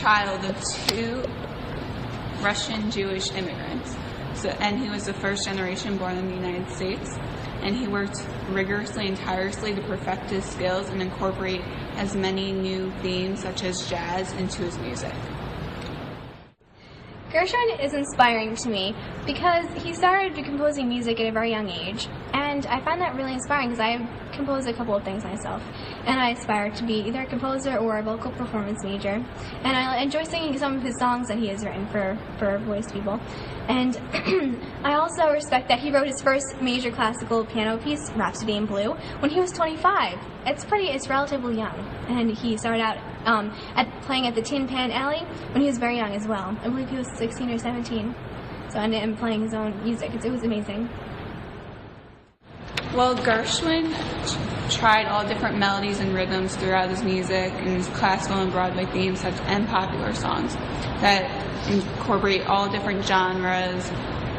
child of two Russian Jewish immigrants. And he was the first generation born in the United States. And he worked rigorously and tirelessly to perfect his skills and incorporate as many new themes such as jazz into his music. Gershwin is inspiring to me because he started composing music at a very young age, and I find that really inspiring because I have composed a couple of things myself, and I aspire to be either a composer or a vocal performance major, and I enjoy singing some of his songs that he has written for voice people. And I also respect that he wrote his first major classical piano piece, Rhapsody in Blue, when he was 25. It's relatively young, and he started out playing at the Tin Pan Alley when he was very young as well. I believe he was 16 or 17, and playing his own music. It was amazing. Well, Gershwin tried all different melodies and rhythms throughout his music and his classical and Broadway themes and popular songs that incorporate all different genres,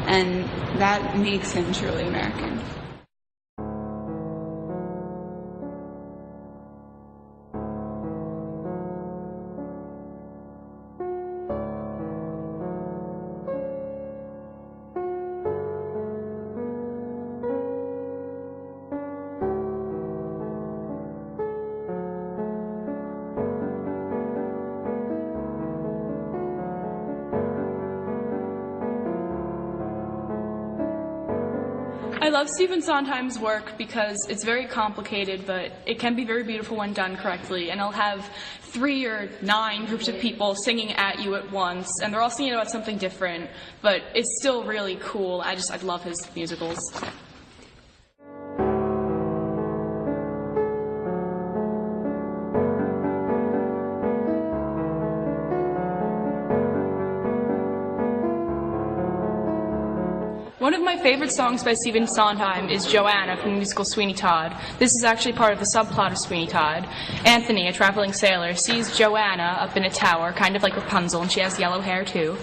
and that makes him truly American. I love Stephen Sondheim's work because it's very complicated, but it can be very beautiful when done correctly. And he'll have 3 or 9 groups of people singing at you at once, and they're all singing about something different, but it's still really cool. I love his musicals. One of my favorite songs by Stephen Sondheim is Joanna from the musical Sweeney Todd. This is actually part of the subplot of Sweeney Todd. Anthony, a traveling sailor, sees Joanna up in a tower, kind of like Rapunzel, and she has yellow hair too.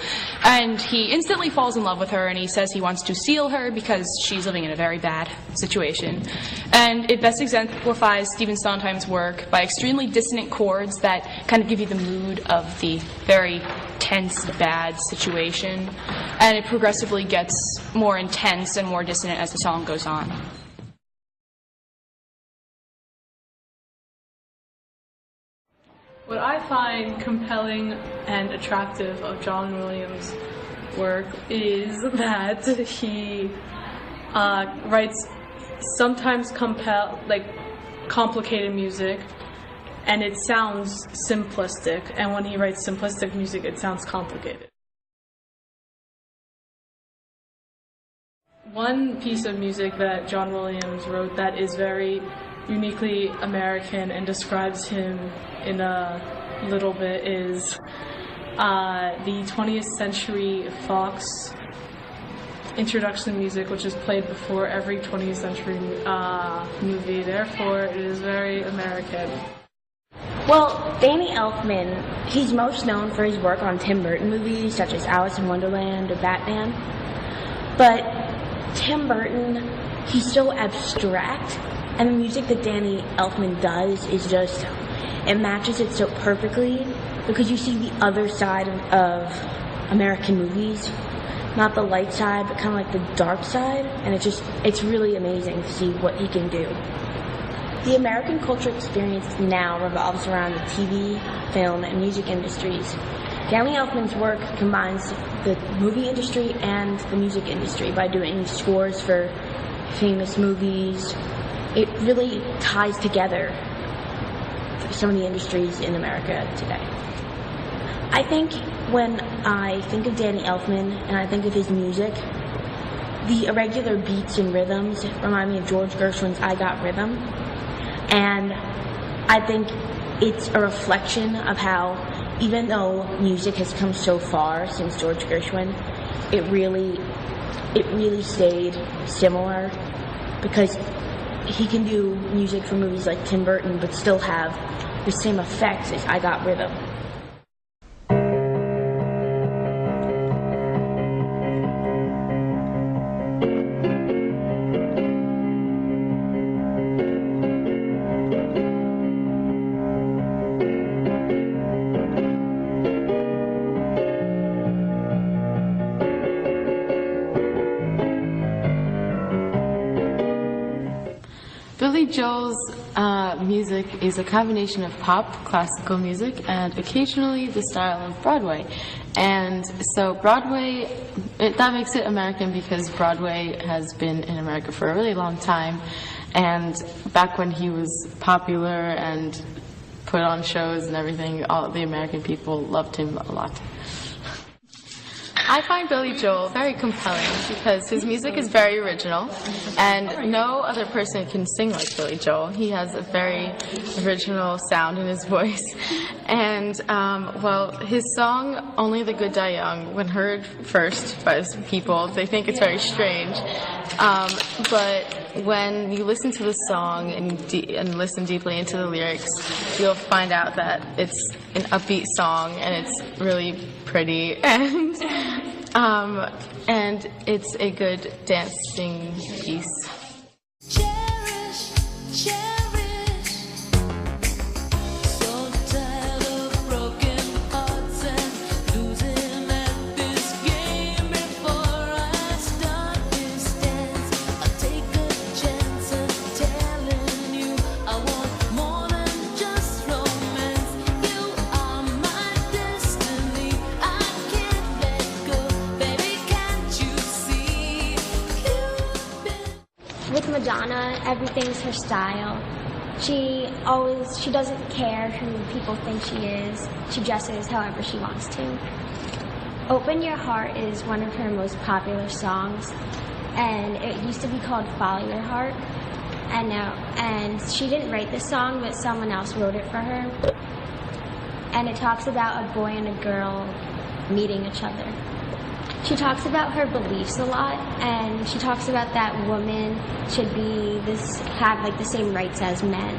And he instantly falls in love with her, and he says he wants to seal her because she's living in a very bad situation. And it best exemplifies Stephen Sondheim's work by extremely dissonant chords that kind of give you the mood of the very tense, bad situation. And it progressively gets more intense and more dissonant as the song goes on. What I find compelling and attractive of John Williams' work is that he writes sometimes complicated music, and it sounds simplistic, and when he writes simplistic music, it sounds complicated. One piece of music that John Williams wrote that is very uniquely American and describes him in a little bit is the 20th Century Fox introduction music, which is played before every 20th century movie. Therefore, it is very American. Well, Danny Elfman, he's most known for his work on Tim Burton movies such as Alice in Wonderland or Batman. But Tim Burton, he's so abstract, and the music that Danny Elfman does is just, it matches it so perfectly because you see the other side of American movies, not the light side, but kind of like the dark side, and it's really amazing to see what he can do. The American culture experience now revolves around the TV, film, and music industries. Danny Elfman's work combines the movie industry and the music industry by doing scores for famous movies. It really ties together some of the industries in America today. I think when I think of Danny Elfman and I think of his music, the irregular beats and rhythms remind me of George Gershwin's I Got Rhythm. And I think it's a reflection of how, even though music has come so far since George Gershwin, it really stayed similar because he can do music for movies like Tim Burton but still have the same effects as I Got Rhythm. Billy Joel's music is a combination of pop, classical music, and occasionally the style of Broadway. And so Broadway, that makes it American because Broadway has been in America for a really long time. And back when he was popular and put on shows and everything, all the American people loved him a lot. I find Billy Joel very compelling because his music is very original and no other person can sing like Billy Joel. He has a very original sound in his voice. And, his song, Only the Good Die Young, when heard first by people, they think it's very strange. But when you listen to the song and listen deeply into the lyrics, you'll find out that it's an upbeat song and it's really pretty and it's a good dancing piece. Cherish, cherish. So tired of broken hearts and losing at this game. Before I start this dance, I'll take a chance of telling you I want more than just romance. You are my destiny. I can't let go, baby. Can't you see? You've been. With Madonna, everything's her style. She doesn't care who people think she is. She dresses however she wants to. Open Your Heart is one of her most popular songs, and it used to be called Follow Your Heart. And she didn't write this song, but someone else wrote it for her. And it talks about a boy and a girl meeting each other. She talks about her beliefs a lot, and she talks about that women should have like the same rights as men.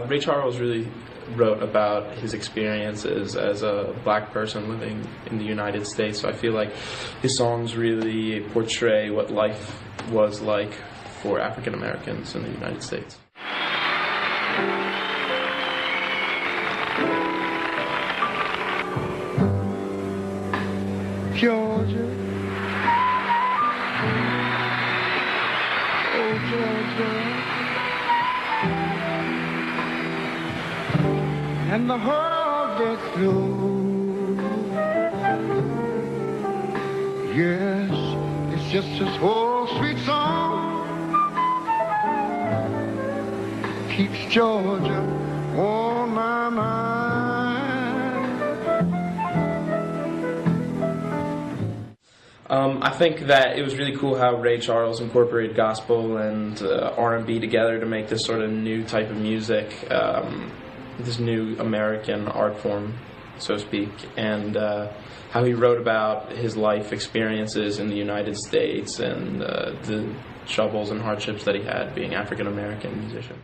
Ray Charles really wrote about his experiences as a black person living in the United States, so I feel like his songs really portray what life was like for African Americans in the United States. Georgia, oh Georgia, and the world gets blue. Yes, it's just this whole sweet song keeps Georgia on my mind. I think that it was really cool how Ray Charles incorporated gospel and R&B together to make this sort of new type of music, this new American art form, so to speak, and how he wrote about his life experiences in the United States and the troubles and hardships that he had being African American musician.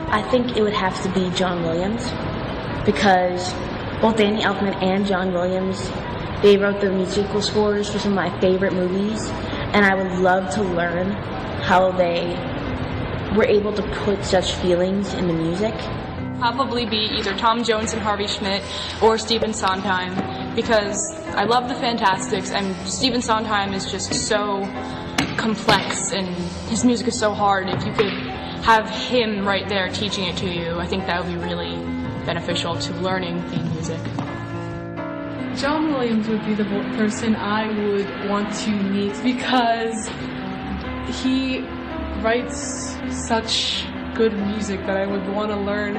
I think it would have to be John Williams, because both Danny Elfman and John Williams, they wrote the musical scores for some of my favorite movies, and I would love to learn how they were able to put such feelings in the music. Probably be either Tom Jones and Harvey Schmidt or Stephen Sondheim, because I love the Fantastics, and Stephen Sondheim is just so complex and his music is so hard. If you could have him right there teaching it to you, I think that would be really beneficial to learning the music. John Williams would be the person I would want to meet because he writes such good music that I would want to learn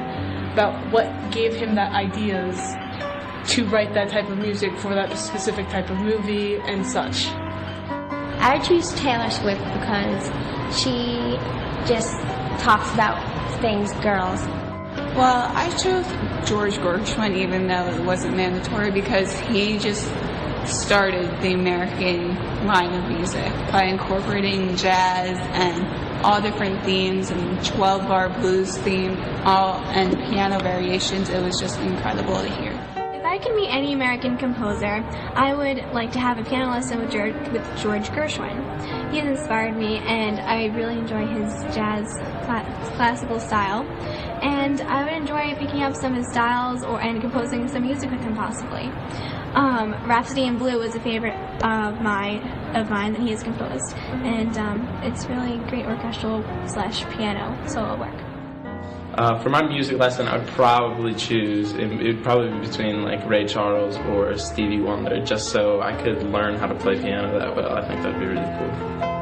about what gave him that ideas to write that type of music for that specific type of movie and such. I would choose Taylor Swift because she just talks about things girls. Well, I chose George Gershwin even though it wasn't mandatory because he just started the American line of music by incorporating jazz and all different themes and 12-bar blues theme, and piano variations. It was just incredible to hear. If I could meet any American composer, I would like to have a piano lesson with George Gershwin. He has inspired me, and I really enjoy his jazz classical style. And I would enjoy picking up some of his styles and composing some music with him, possibly. Rhapsody in Blue was a favorite of mine that he has composed, and it's really great orchestral / piano solo work. For my music lesson, I would probably choose, it would probably be between like Ray Charles or Stevie Wonder, just so I could learn how to play piano that well. I think that would be really cool.